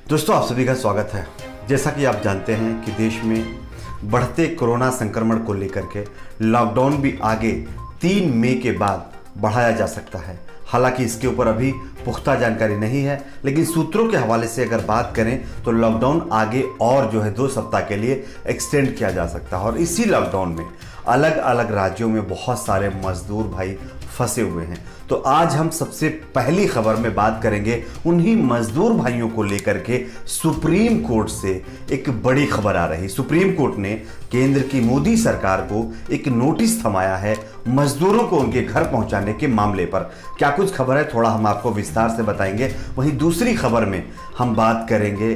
दोस्तों, आप सभी का स्वागत है। जैसा कि आप जानते हैं कि देश में बढ़ते कोरोना संक्रमण को लेकर के लॉकडाउन भी आगे 3 मई के बाद बढ़ाया जा सकता है। हालांकि इसके ऊपर अभी पुख्ता जानकारी नहीं है, लेकिन सूत्रों के हवाले से अगर बात करें तो लॉकडाउन आगे और 2 सप्ताह के लिए एक्सटेंड किया जा सकता है। और इसी लॉकडाउन में अलग अलग राज्यों में बहुत सारे मजदूर भाई फंसे हुए हैं। तो आज हम सबसे पहली खबर में बात करेंगे उन्हीं मजदूर भाइयों को लेकर के सुप्रीम कोर्ट से एक बड़ी खबर आ रही। सुप्रीम कोर्ट ने केंद्र की मोदी सरकार को एक नोटिस थमाया है मजदूरों को उनके घर पहुंचाने के मामले पर। क्या कुछ खबर है, थोड़ा हम आपको विस्तार से बताएंगे। वहीं दूसरी खबर में हम बात करेंगे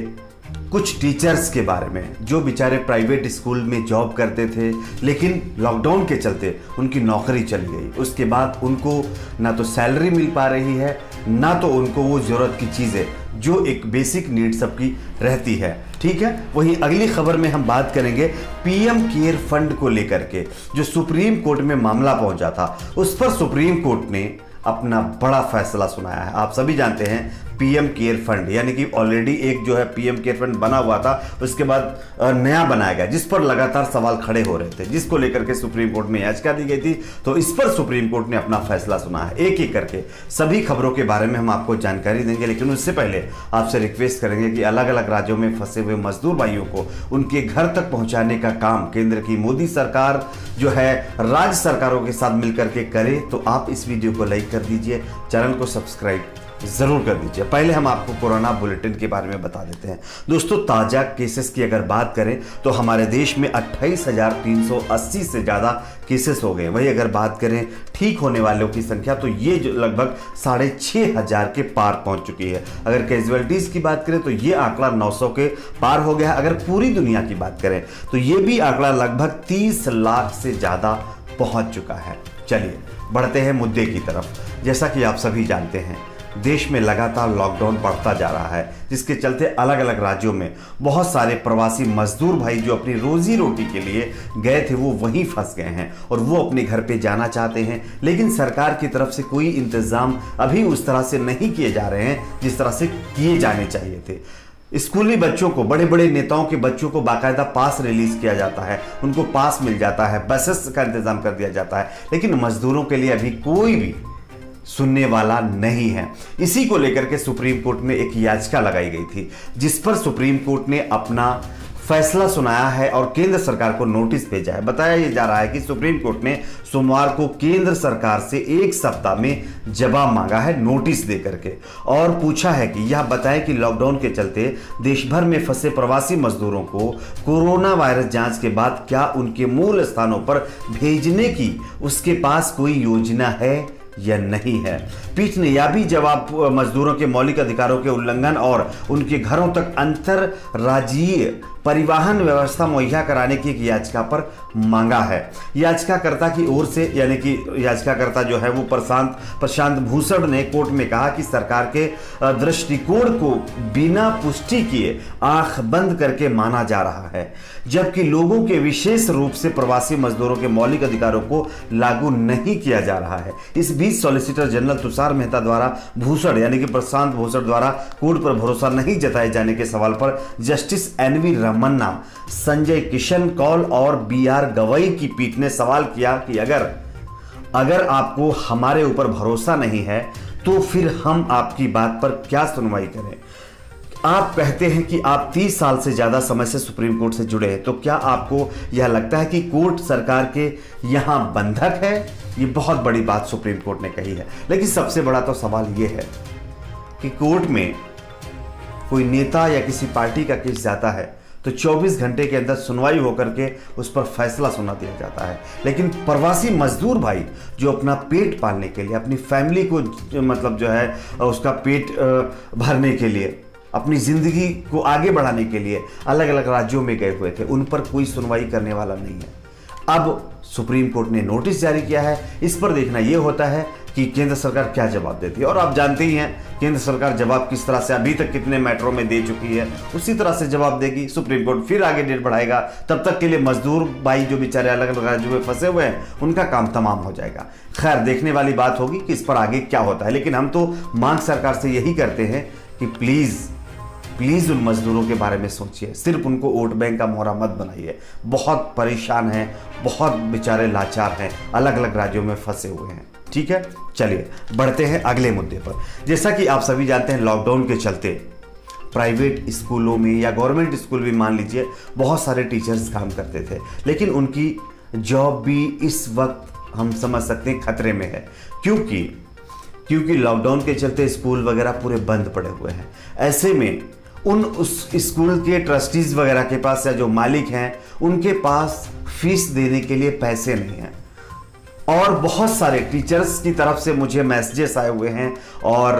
कुछ टीचर्स के बारे में जो बेचारे प्राइवेट स्कूल में जॉब करते थे, लेकिन लॉकडाउन के चलते उनकी नौकरी चली गई। उसके बाद उनको ना तो सैलरी मिल पा रही है, ना तो उनको वो ज़रूरत की चीज़ें जो एक बेसिक नीड सबकी रहती है। ठीक है। वहीं अगली खबर में हम बात करेंगे पीएम केयर फंड को लेकर के, जो सुप्रीम कोर्ट में मामला पहुंचा था। उस पर सुप्रीम कोर्ट ने अपना बड़ा फैसला सुनाया है। आप सभी जानते हैं पीएम केयर फंड, यानी कि ऑलरेडी एक जो है पीएम केयर फंड बना हुआ था, उसके बाद नया बनाया गया, जिस पर लगातार सवाल खड़े हो रहे थे, जिसको लेकर के सुप्रीम कोर्ट में याचिका दी गई थी। तो इस पर सुप्रीम कोर्ट ने अपना फैसला सुना है। एक एक करके सभी खबरों के बारे में हम आपको जानकारी देंगे, लेकिन उससे पहले आपसे रिक्वेस्ट करेंगे कि अलग अलग राज्यों में फंसे हुए मजदूर भाइयों को उनके घर तक पहुंचाने का काम केंद्र की मोदी सरकार जो है राज्य सरकारों के साथ मिलकर के करे। तो आप इस वीडियो को लाइक कर दीजिए, चैनल को सब्सक्राइब जरूर कर दीजिए। पहले हम आपको कोरोना बुलेटिन के बारे में बता देते हैं। दोस्तों, ताजा केसेस की अगर बात करें तो हमारे देश में 28,380 से ज़्यादा केसेस हो गए। वही अगर बात करें ठीक होने वालों की संख्या तो ये जो लगभग 6,500 के पार पहुंच चुकी है। अगर कैजुअलिटीज की बात करें तो ये आंकड़ा 900 के पार हो गया। अगर पूरी दुनिया की बात करें तो ये भी आंकड़ा लगभग 30 लाख से ज़्यादा पहुंच चुका है। चलिए बढ़ते हैं मुद्दे की तरफ। जैसा कि आप सभी जानते हैं, देश में लगातार लॉकडाउन बढ़ता जा रहा है, जिसके चलते अलग अलग राज्यों में बहुत सारे प्रवासी मजदूर भाई जो अपनी रोजी रोटी के लिए गए थे वो वहीं फंस गए हैं और वो अपने घर पे जाना चाहते हैं, लेकिन सरकार की तरफ से कोई इंतजाम अभी उस तरह से नहीं किए जा रहे हैं जिस तरह से किए जाने चाहिए थे। स्कूली बच्चों को, बड़े बड़े नेताओं के बच्चों को बाकायदा पास रिलीज किया जाता है, उनको पास मिल जाता है, बसेस का इंतजाम कर दिया जाता है, लेकिन मजदूरों के लिए अभी कोई भी सुनने वाला नहीं है। इसी को लेकर के सुप्रीम कोर्ट में एक याचिका लगाई गई थी, जिस पर सुप्रीम कोर्ट ने अपना फैसला सुनाया है और केंद्र सरकार को नोटिस भेजा है। बताया यह जा रहा है कि सुप्रीम कोर्ट ने सोमवार को केंद्र सरकार से 1 सप्ताह में जवाब मांगा है नोटिस देकर के, और पूछा है कि यह बताएं कि लॉकडाउन के चलते देश भर में फंसे प्रवासी मजदूरों को कोरोना वायरस जांच के बाद क्या उनके मूल स्थानों पर भेजने की उसके पास कोई योजना है या नहीं है। पीठ ने यह भी जवाब मजदूरों के मौलिक अधिकारों के उल्लंघन और उनके घरों तक अंतर राज्यीय परिवहन व्यवस्था मुहैया कराने की एक याचिका पर मांगा है। याचिकाकर्ता की ओर से, यानी कि याचिकाकर्ता जो है वो प्रशांत भूषण ने कोर्ट में कहा कि सरकार के दृष्टिकोण को बिना पुष्टि किए आंख बंद करके माना जा रहा है, जबकि लोगों के विशेष रूप से प्रवासी मजदूरों के मौलिक अधिकारों को लागू नहीं किया जा रहा है। इस बीच सॉलिसिटर जनरल तुषार मेहता द्वारा भूषण, यानी कि प्रशांत भूषण द्वारा कोर्ट पर भरोसा नहीं जताए जाने के सवाल पर जस्टिस एनवी रमन्ना, संजय किशन कौल और बीआर गवई की पीठ ने सवाल किया कि अगर आपको हमारे ऊपर भरोसा नहीं है तो फिर हम आपकी बात पर क्या सुनवाई करें। आप कहते हैं कि आप 30 साल से ज्यादा समय से सुप्रीम कोर्ट से जुड़े हैं, तो क्या आपको यह लगता है कि कोर्ट सरकार के यहां बंधक है? ये बहुत बड़ी बात सुप्रीम कोर्ट ने कही है। लेकिन सबसे बड़ा तो सवाल यह है कि कोर्ट में कोई नेता या किसी पार्टी का केस जाता है तो 24 घंटे के अंदर सुनवाई होकर के उस पर फैसला सुना दिया जाता है, लेकिन प्रवासी मजदूर भाई जो अपना पेट पालने के लिए, अपनी फैमिली को मतलब जो है उसका पेट भरने के लिए, अपनी जिंदगी को आगे बढ़ाने के लिए अलग अलग राज्यों में गए हुए थे, उन पर कोई सुनवाई करने वाला नहीं है। अब सुप्रीम कोर्ट ने नोटिस जारी किया है। इस पर देखना यह होता है कि केंद्र सरकार क्या जवाब देती है, और आप जानते ही हैं केंद्र सरकार जवाब किस तरह से अभी तक कितने मैटरों में दे चुकी है, उसी तरह से जवाब देगी। सुप्रीम कोर्ट फिर आगे डेट बढ़ाएगा, तब तक के लिए मजदूर भाई जो बेचारे अलग अलग राज्यों में फंसे हुए हैं उनका काम तमाम हो जाएगा। खैर, देखने वाली बात होगी कि इस पर आगे क्या होता है, लेकिन हम तो मांग सरकार से यही करते हैं कि प्लीज प्लीज़ उन मज़दूरों के बारे में सोचिए, सिर्फ उनको वोट बैंक का मोहरा मत बनाइए। बहुत परेशान हैं, बहुत बेचारे लाचार हैं, अलग अलग राज्यों में फंसे हुए हैं। ठीक है, चलिए बढ़ते हैं अगले मुद्दे पर। जैसा कि आप सभी जानते हैं, लॉकडाउन के चलते प्राइवेट स्कूलों में या गवर्नमेंट स्कूल भी मान लीजिए बहुत सारे टीचर्स काम करते थे, लेकिन उनकी जॉब भी इस वक्त हम समझ सकते हैं खतरे में है। क्योंकि लॉकडाउन के चलते स्कूल वगैरह पूरे बंद पड़े हुए हैं। ऐसे में उस स्कूल के ट्रस्टीज वगैरह के पास या जो मालिक हैं उनके पास फीस देने के लिए पैसे नहीं हैं। और बहुत सारे टीचर्स की तरफ से मुझे मैसेजेस आए हुए हैं और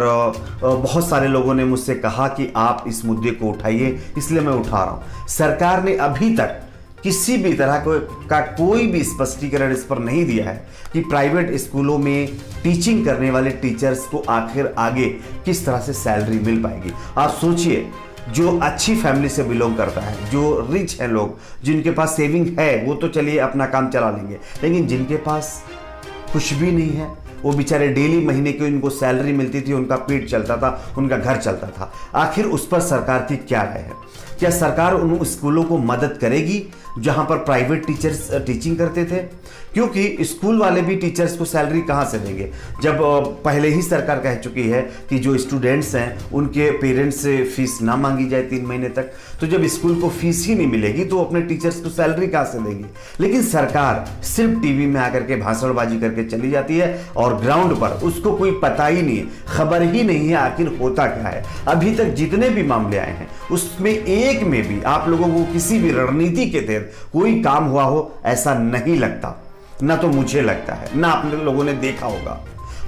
बहुत सारे लोगों ने मुझसे कहा कि आप इस मुद्दे को उठाइए, इसलिए मैं उठा रहा हूँ। सरकार ने अभी तक किसी भी तरह का कोई भी स्पष्टीकरण इस पर नहीं दिया है कि प्राइवेट स्कूलों में टीचिंग करने वाले टीचर्स को आखिर आगे किस तरह से सैलरी मिल पाएगी। आप सोचिए, जो अच्छी फैमिली से बिलोंग करता है, जो रिच हैं लोग, जिनके पास सेविंग है, वो तो चलिए अपना काम चला लेंगे, लेकिन जिनके पास कुछ भी नहीं है, वो बेचारे डेली महीने की उनको सैलरी मिलती थी, उनका पेट चलता था, उनका घर चलता था। आखिर उस पर सरकार की क्या राय है? क्या सरकार उन स्कूलों को मदद करेगी जहां पर प्राइवेट टीचर्स टीचिंग करते थे? क्योंकि स्कूल वाले भी टीचर्स को सैलरी कहां से देंगे, जब पहले ही सरकार कह चुकी है कि जो स्टूडेंट्स हैं उनके पेरेंट्स से फीस ना मांगी जाए 3 महीने तक। तो जब स्कूल को फीस ही नहीं मिलेगी तो अपने टीचर्स को सैलरी कहां से देंगी? लेकिन सरकार सिर्फ टीवी में आकर के भाषणबाजी करके चली जाती है और ग्राउंड पर उसको कोई पता ही नहीं है, खबर ही नहीं है आखिर होता क्या है। अभी तक जितने भी मामले आए हैं उसमें एक में भी आप लोगों को किसी भी रणनीति के तहत कोई काम हुआ हो ऐसा नहीं लगता। ना तो मुझे लगता है, ना आप लोगों ने देखा होगा।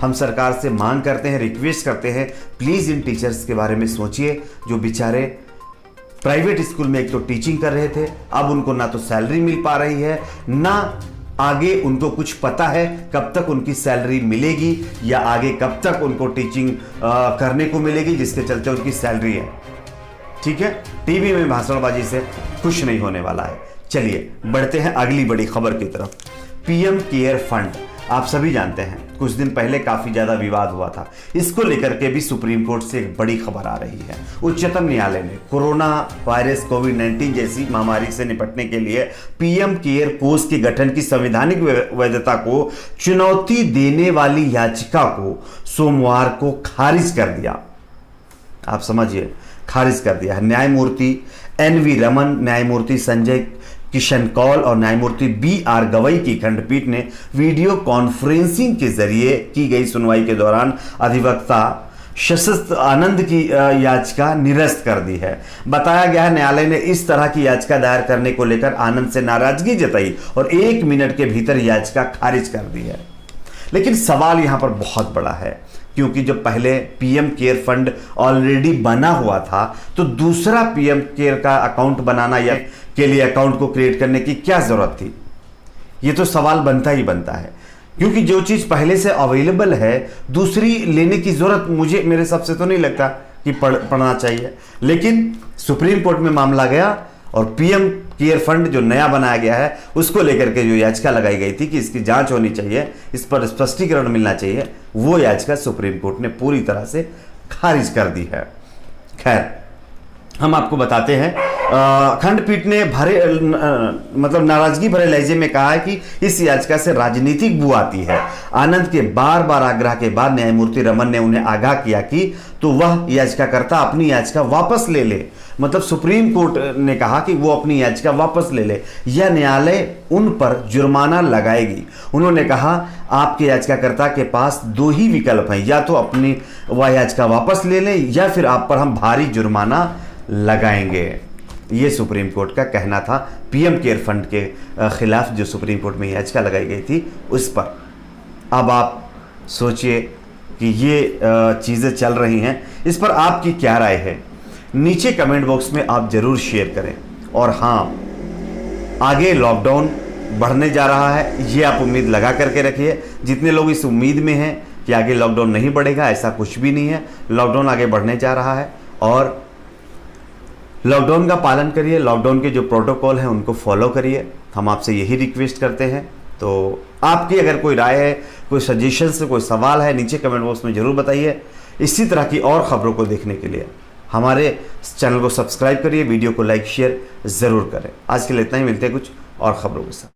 हम सरकार से मांग करते हैं, रिक्वेस्ट करते हैं, प्लीज इन टीचर्स के बारे में सोचिए जो बेचारे प्राइवेट स्कूल में एक तो टीचिंग कर रहे थे, अब उनको ना तो सैलरी मिल पा रही है, ना आगे उनको कुछ पता है कब तक उनकी सैलरी मिलेगी या आगे कब तक उनको टीचिंग करने को मिलेगी, जिसके चलते उनकी सैलरी है। ठीक है, टीवी में भाषणबाजी से कुछ नहीं होने वाला है। चलिए बढ़ते हैं अगली बड़ी खबर की तरफ। पीएम केयर फंड, आप सभी जानते हैं कुछ दिन पहले काफी ज्यादा विवाद हुआ था। इसको लेकर के भी सुप्रीम कोर्ट से एक बड़ी खबर आ रही है। उच्चतम न्यायालय ने कोरोना वायरस कोविड-19 जैसी महामारी से निपटने के लिए पीएम केयर कोष के गठन की संवैधानिक वैधता को चुनौती देने वाली याचिका को सोमवार को खारिज कर दिया। आप समझिए, खारिज कर दिया है। न्यायमूर्ति एन.वी. रमन, न्यायमूर्ति संजय किशन कौल और न्यायमूर्ति बी.आर. गवई की खंडपीठ ने वीडियो कॉन्फ्रेंसिंग के जरिए की गई सुनवाई के दौरान अधिवक्ता शशस्त आनंद की याचिका निरस्त कर दी है। बताया गया है न्यायालय ने इस तरह की याचिका दायर करने को लेकर आनंद से नाराजगी जताई और 1 मिनट के भीतर याचिका खारिज कर दी है। लेकिन सवाल यहां पर बहुत बड़ा है, क्योंकि जब पहले पीएम केयर फंड ऑलरेडी बना हुआ था तो दूसरा पीएम केयर का अकाउंट बनाना या के लिए अकाउंट को क्रिएट करने की क्या जरूरत थी? ये तो सवाल बनता ही बनता है, क्योंकि जो चीज पहले से अवेलेबल है दूसरी लेने की जरूरत मेरे हिसाब से तो नहीं लगता कि पढ़ना चाहिए। लेकिन सुप्रीम कोर्ट में मामला गया और पीएम केयर फंड जो नया बनाया गया है उसको लेकर के जो याचिका लगाई गई थी कि इसकी जांच होनी चाहिए, इस पर स्पष्टीकरण मिलना चाहिए, वो याचिका सुप्रीम कोर्ट ने पूरी तरह से खारिज कर दी है। खैर, हम आपको बताते हैं, खंडपीठ ने मतलब नाराजगी भरे लहजे में कहा है कि इस याचिका से राजनीतिक बू आती है। आनंद के बार बार आग्रह के बाद न्यायमूर्ति रमन ने उन्हें आगाह किया कि तो वह याचिकाकर्ता अपनी याचिका वापस ले ले। मतलब सुप्रीम कोर्ट ने कहा कि वो अपनी याचिका वापस ले ले या न्यायालय उन पर जुर्माना लगाएगी। उन्होंने कहा आपके याचिकाकर्ता के पास 2 ही विकल्प हैं, या तो अपनी वह याचिका वापस ले लें या फिर आप पर हम भारी जुर्माना लगाएंगे। ये सुप्रीम कोर्ट का कहना था पीएम केयर फंड के खिलाफ जो सुप्रीम कोर्ट में याचिका लगाई गई थी उस पर। अब आप सोचिए कि ये चीज़ें चल रही हैं, इस पर आपकी क्या राय है? नीचे कमेंट बॉक्स में आप जरूर शेयर करें। और हाँ, आगे लॉकडाउन बढ़ने जा रहा है, ये आप उम्मीद लगा करके रखिए। जितने लोग इस उम्मीद में हैं कि आगे लॉकडाउन नहीं बढ़ेगा, ऐसा कुछ भी नहीं है। लॉकडाउन आगे बढ़ने जा रहा है और लॉकडाउन का पालन करिए, लॉकडाउन के जो प्रोटोकॉल हैं उनको फॉलो करिए। हम आपसे यही रिक्वेस्ट करते हैं। तो आपकी अगर कोई राय है, कोई सजेशन से कोई सवाल है, नीचे कमेंट बॉक्स में जरूर बताइए। इसी तरह की और खबरों को देखने के लिए हमारे चैनल को सब्सक्राइब करिए, वीडियो को लाइक शेयर ज़रूर करें। आज के लिए इतना ही, मिलते हैं कुछ और खबरों के साथ।